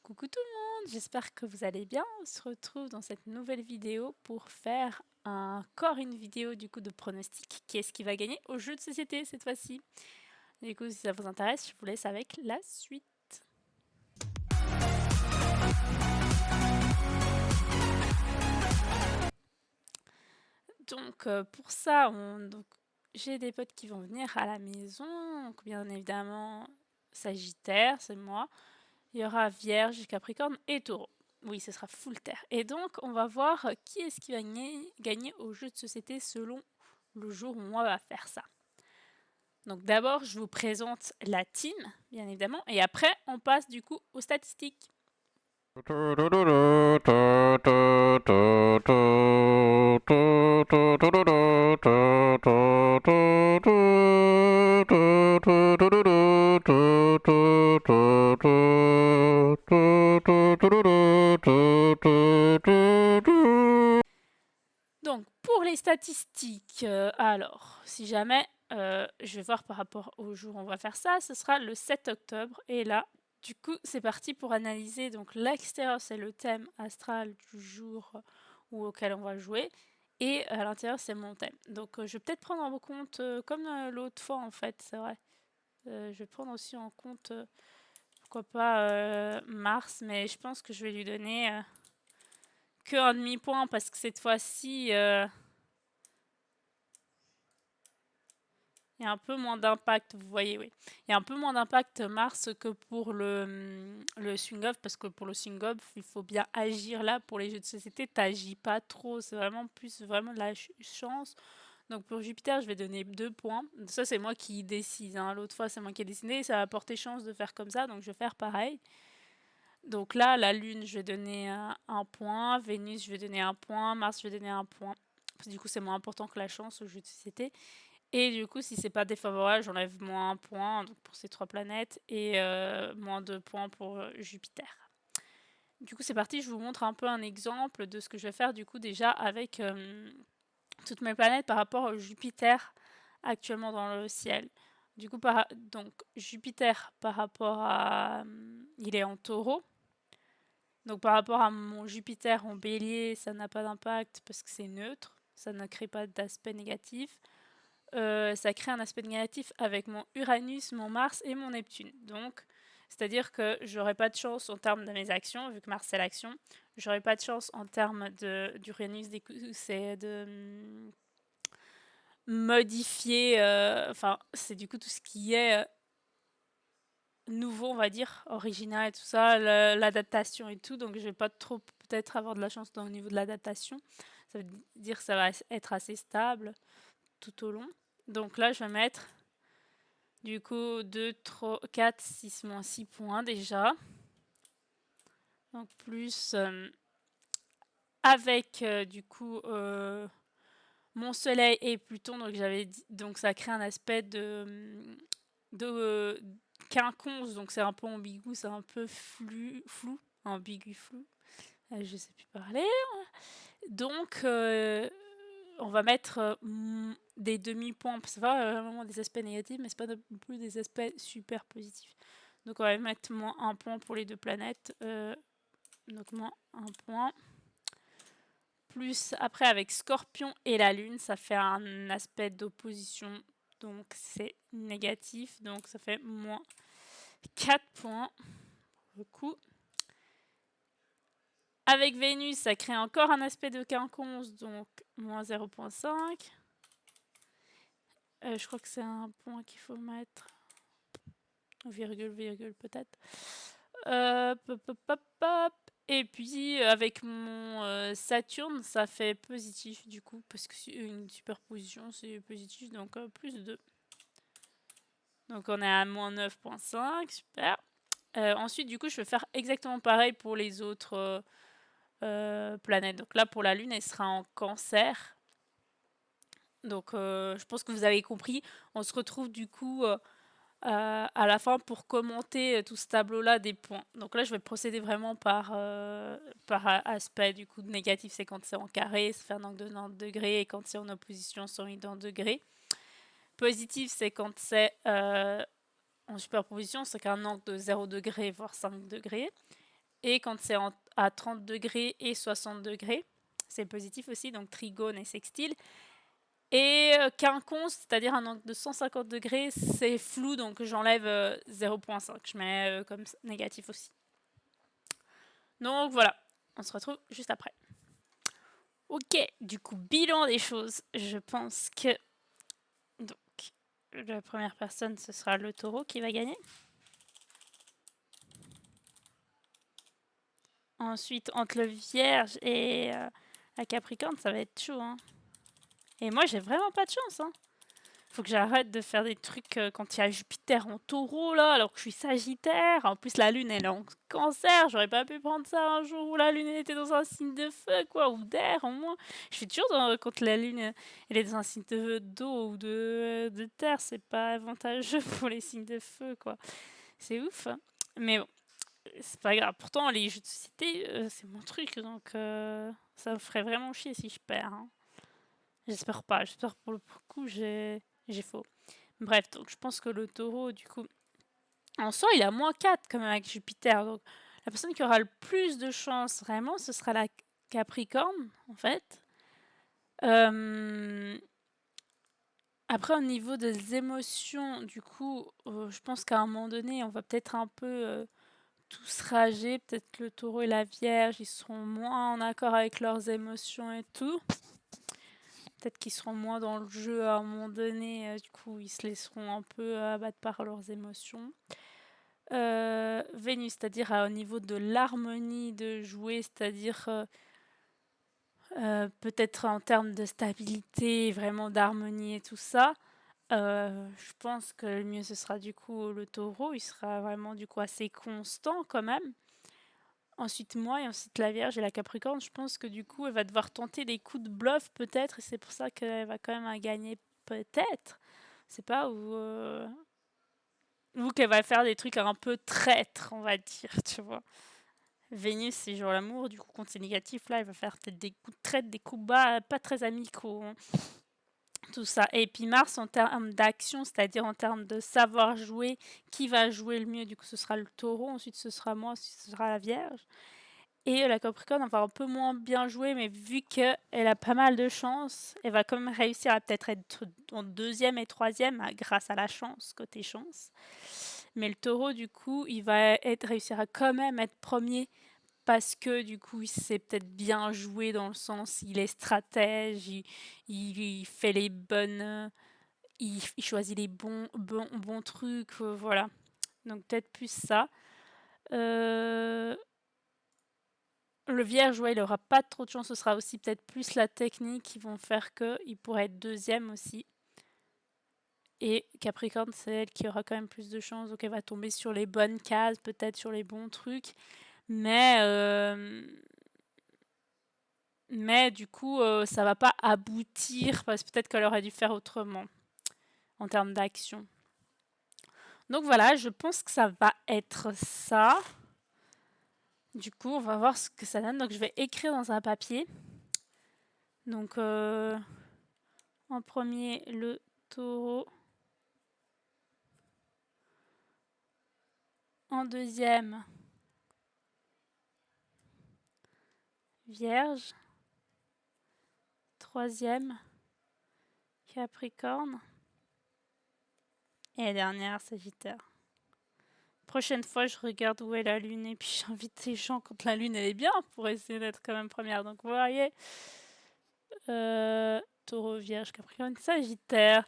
Coucou tout le monde, j'espère que vous allez bien. On se retrouve dans cette nouvelle vidéo pour faire encore une vidéo du coup de pronostic. Qui est-ce qui va gagner au jeu de société cette fois-ci? Du coup, si ça vous intéresse, je vous laisse avec la suite. Donc pour ça, j'ai des potes qui vont venir à la maison. Donc bien évidemment, Sagittaire, c'est moi. Il y aura Vierge, Capricorne et Taureau. Oui, ce sera full terre. Et donc, on va voir qui est-ce qui va gagner au jeu de société selon le jour où on va faire ça. Donc d'abord, je vous présente la team, bien évidemment, et après, on passe du coup aux statistiques. Donc, pour les statistiques, alors, si jamais, je vais voir par rapport au jour où on va faire ça, ce sera le 7 octobre. Et là, du coup, c'est parti pour analyser. Donc, l'extérieur, c'est le thème astral du jour auquel on va jouer. Et à l'intérieur, c'est mon thème. Donc, je vais peut-être prendre en compte, comme l'autre fois, en fait, c'est vrai. Je vais prendre aussi en compte, pourquoi pas, Mars. Mais je pense que je vais lui donner que un demi-point parce que cette fois-ci... il y a un peu moins d'impact, vous voyez, oui. Il y a un peu moins d'impact Mars que pour le swing-off, parce que pour le swing-off, il faut bien agir là. Pour les jeux de société, t'agis pas trop, c'est vraiment plus vraiment de la chance. Donc pour Jupiter, je vais donner 2 points. Ça, c'est moi qui décide. Hein. L'autre fois, c'est moi qui ai décidé. Ça a apporté chance de faire comme ça, donc je vais faire pareil. Donc là, la Lune, je vais donner 1 point. Vénus, je vais donner 1 point. Mars, je vais donner 1 point. Du coup, c'est moins important que la chance au jeu de société. Et du coup, si c'est pas défavorable, j'enlève moins 1 point donc pour ces 3 planètes et moins 2 points pour Jupiter. Du coup, c'est parti, je vous montre un peu un exemple de ce que je vais faire du coup déjà avec toutes mes planètes par rapport à Jupiter actuellement dans le ciel. Du coup, donc Jupiter par rapport à... il est en taureau. Donc par rapport à mon Jupiter en bélier, ça n'a pas d'impact parce que c'est neutre. Ça ne crée pas d'aspect négatif. Ça crée un aspect négatif avec mon Uranus, mon Mars et mon Neptune. Donc, c'est-à-dire que j'aurai pas de chance en termes de mes actions, vu que Mars c'est l'action. J'aurai pas de chance en termes d'Uranus, c'est de modifier, enfin, c'est du coup tout ce qui est nouveau, on va dire, original et tout ça, l'adaptation et tout. Donc, je vais pas trop peut-être avoir de la chance au niveau de l'adaptation. Ça veut dire que ça va être assez stable tout au long. Donc là, je vais mettre du coup 2, 3, 4, 6, moins 6 points déjà. Donc plus avec du coup mon soleil et Pluton. Donc j'avais dit, donc ça crée un aspect de quinconce. Donc c'est un peu ambigu, c'est un peu flou, ambigu flou. Je sais plus parler. Donc on va mettre des demi-points. C'est pas vraiment des aspects négatifs, mais c'est pas non plus des aspects super positifs. Donc on va mettre moins 1 point pour les 2 planètes. Donc moins 1 point. Plus après avec Scorpion et la Lune, ça fait un aspect d'opposition. Donc c'est négatif. Donc ça fait moins 4 points. Pour le coup. Avec Vénus, ça crée encore un aspect de quinconce. Donc moins 0,5. Je crois que c'est un point qu'il faut mettre. Virgule, virgule peut-être. Et puis avec mon Saturne, ça fait positif du coup, parce que c'est une superposition, c'est positif, donc plus 2. Donc on est à moins 9,5, super. Ensuite, du coup, je vais faire exactement pareil pour les autres planètes. Donc là, pour la Lune, elle sera en Cancer. Donc je pense que vous avez compris. On se retrouve du coup... à la fin pour commenter tout ce tableau-là des points. Donc là, je vais procéder vraiment par aspect. Du coup, négatif, c'est quand c'est en carré, ça fait un angle de 90 degrés, et quand c'est en opposition, 180 degrés. Positif, c'est quand c'est en superposition, c'est qu'un angle de 0 degré, voire 5 degrés. et quand c'est à 30 degrés et 60 degrés, c'est positif aussi, donc trigone et sextile. Et quinconce, c'est-à-dire un angle de 150 degrés, c'est flou, donc j'enlève 0,5. Je mets comme négatif aussi. Donc voilà, on se retrouve juste après. Ok, du coup, bilan des choses. Je pense que donc la première personne, ce sera le taureau qui va gagner. Ensuite, entre le vierge et la capricorne, ça va être chaud. Hein. Et moi, j'ai vraiment pas de chance. Hein. Faut que j'arrête de faire des trucs quand il y a Jupiter en taureau, là, alors que je suis sagittaire. En plus, la lune, elle est en cancer. J'aurais pas pu prendre ça un jour où la lune était dans un signe de feu, quoi, ou d'air, au moins. Je suis toujours quand la lune, elle est dans un signe d'eau ou de terre. C'est pas avantageux pour les signes de feu, quoi. C'est ouf. Hein. Mais bon, c'est pas grave. Pourtant, les jeux de société, c'est mon truc, donc ça me ferait vraiment chier si je perds. Hein. J'espère pas. J'espère pour le coup, j'ai faux. Bref, donc je pense que le taureau, du coup, en soi, il a moins 4 quand même avec Jupiter. Donc la personne qui aura le plus de chance, vraiment, ce sera la Capricorne, en fait. Après, au niveau des émotions, du coup, je pense qu'à un moment donné, on va peut-être un peu tous rager. Peut-être que le taureau et la vierge, ils seront moins en accord avec leurs émotions et tout. Peut-être qu'ils seront moins dans le jeu à un moment donné, du coup ils se laisseront un peu abattre par leurs émotions. Vénus, c'est-à-dire au niveau de l'harmonie de jouer, c'est-à-dire peut-être en termes de stabilité, vraiment d'harmonie et tout ça. Je pense que le mieux ce sera du coup le taureau, il sera vraiment du coup assez constant quand même. Ensuite moi et ensuite la Vierge et la Capricorne, je pense que du coup elle va devoir tenter des coups de bluff peut-être et c'est pour ça qu'elle va quand même gagner peut-être. C'est pas ou qu'elle va faire des trucs un peu traîtres, on va dire, tu vois. Vénus c'est genre l'amour, du coup quand c'est négatif là elle va faire peut-être des coups de traite, des coups bas, pas très amicaux. Hein. Tout ça. Et puis Mars en termes d'action, c'est-à-dire en termes de savoir jouer, qui va jouer le mieux, du coup ce sera le taureau, ensuite ce sera moi, ensuite ce sera la Vierge. Et la Capricorne va un peu moins bien jouer, mais vu qu'elle a pas mal de chance, elle va quand même réussir à peut-être être en deuxième et troisième grâce à la chance, côté chance. Mais le taureau, du coup, il va réussir à quand même être premier parce que du coup, il sait peut-être bien jouer dans le sens, il est stratège, il fait les bonnes... Il choisit les bons trucs, voilà. Donc peut-être plus ça. Le vierge, ouais, il aura pas trop de chance. Ce sera aussi peut-être plus la technique qui vont faire qu'il pourrait être deuxième aussi. Et Capricorne, c'est elle qui aura quand même plus de chance. Donc elle va tomber sur les bonnes cases, peut-être sur les bons trucs. Mais du coup, ça va pas aboutir parce que peut-être qu'elle aurait dû faire autrement en termes d'action. Donc voilà, je pense que ça va être ça. Du coup, on va voir ce que ça donne. Donc je vais écrire dans un papier. Donc en premier, le taureau. En deuxième, Vierge. Troisième, Capricorne. Et la dernière, Sagittaire. Prochaine fois, je regarde où est la lune et puis j'invite les gens quand la lune elle est bien pour essayer d'être quand même première. Donc vous voyez, Taureau, Vierge, Capricorne, Sagittaire.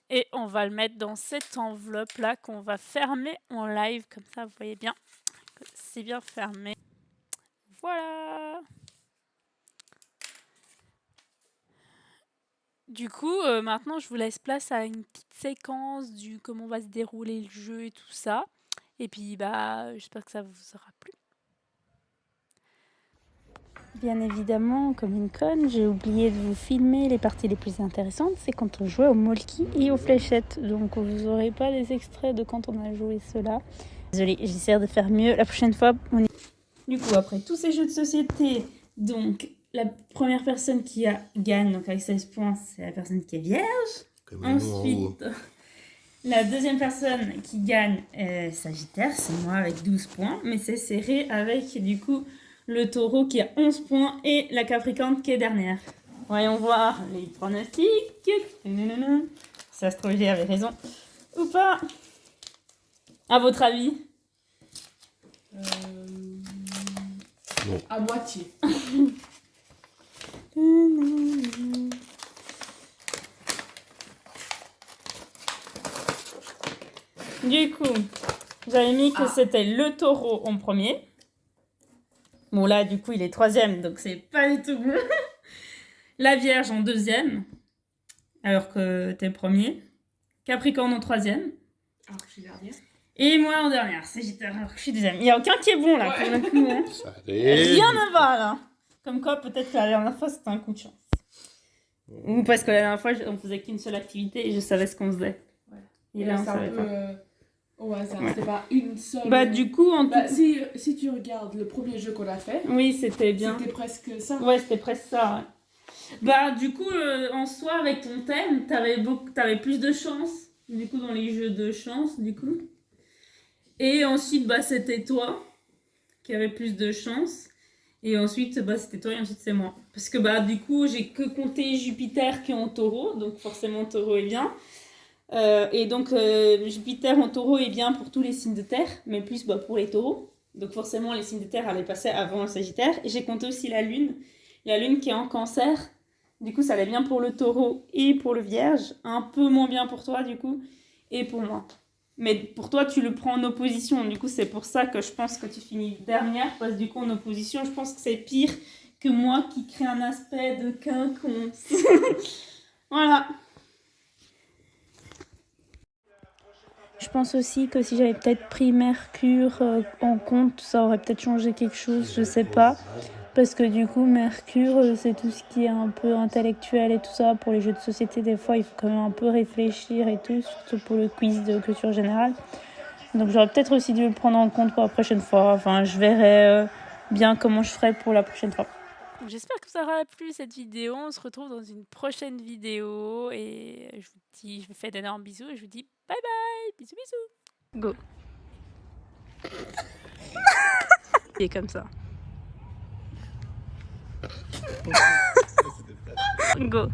Et on va le mettre dans cette enveloppe là qu'on va fermer en live. Comme ça, vous voyez bien que c'est bien fermé. Voilà. Du coup, maintenant, je vous laisse place à une petite séquence du comment va se dérouler le jeu et tout ça. Et puis, j'espère que ça vous aura plu. Bien évidemment, comme une conne, j'ai oublié de vous filmer les parties les plus intéressantes. C'est quand on jouait au molki et aux fléchettes. Donc, vous n'aurez pas les extraits de quand on a joué cela. Désolée, j'essaie de faire mieux. La prochaine fois, Du coup, après tous ces jeux de société, donc la première personne gagne, donc avec 16 points, c'est la personne qui est vierge. Comme ensuite, La deuxième personne qui gagne Sagittaire, c'est moi avec 12 points, mais c'est serré avec du coup le Taureau qui a 11 points et la Capricorne qui est dernière. Voyons voir les pronostics. Si l'astrologie avait raison ou pas. À votre avis? Non. À moitié. Du coup, j'avais mis que c'était le Taureau en premier. Bon là, du coup, il est troisième, donc c'est pas du tout bon. La Vierge en deuxième, alors que t'es premier. Capricorne en troisième. Alors que je suis dernière. Et moi en dernière, Sagittaire, alors que je suis deuxième. Il n'y a aucun qui est bon là, pour le coup. Hein. Rien ne va là. Comme quoi, peut-être que la dernière fois, c'était un coup de chance. Ou parce que la dernière fois, on faisait qu'une seule activité et je savais ce qu'on faisait. Ouais. Et là, on savait pas. Au hasard, c'était pas une seule. Bah, du coup, si tu regardes le premier jeu qu'on a fait, oui, c'était bien. C'était presque ça. Ouais, c'était presque ça. Ouais. Bah, du coup, en soi, avec ton thème, t'avais plus de chance. Du coup, dans les jeux de chance, du coup. Et ensuite, bah, c'était toi qui avait plus de chance. Et ensuite, bah, c'était toi et ensuite c'est moi. Parce que, bah, du coup, j'ai que compté Jupiter qui est en taureau. Donc, forcément, taureau est bien. Et donc, Jupiter en taureau est bien pour tous les signes de terre, mais plus bah, pour les taureaux. Donc, forcément, les signes de terre allaient passer avant le Sagittaire. Et j'ai compté aussi la Lune. La Lune qui est en Cancer. Du coup, ça allait bien pour le taureau et pour le Vierge. Un peu moins bien pour toi, du coup, et pour moi. Mais pour toi, tu le prends en opposition. Du coup, c'est pour ça que je pense que tu finis dernière. Parce que du coup, en opposition, je pense que c'est pire que moi qui crée un aspect de quinconce. Voilà. Je pense aussi que si j'avais peut-être pris Mercure en compte, ça aurait peut-être changé quelque chose, je sais pas. Parce que du coup, Mercure, c'est tout ce qui est un peu intellectuel et tout ça. Pour les jeux de société, des fois, il faut quand même un peu réfléchir et tout, surtout pour le quiz de culture générale. Donc j'aurais peut-être aussi dû le prendre en compte pour la prochaine fois. Enfin, je verrai bien comment je ferai pour la prochaine fois. J'espère que ça aura plu cette vidéo. On se retrouve dans une prochaine vidéo. Et je vous fais d'énormes bisous et je vous dis bye bye. Bisous bisous. Go. Il est comme ça. Go.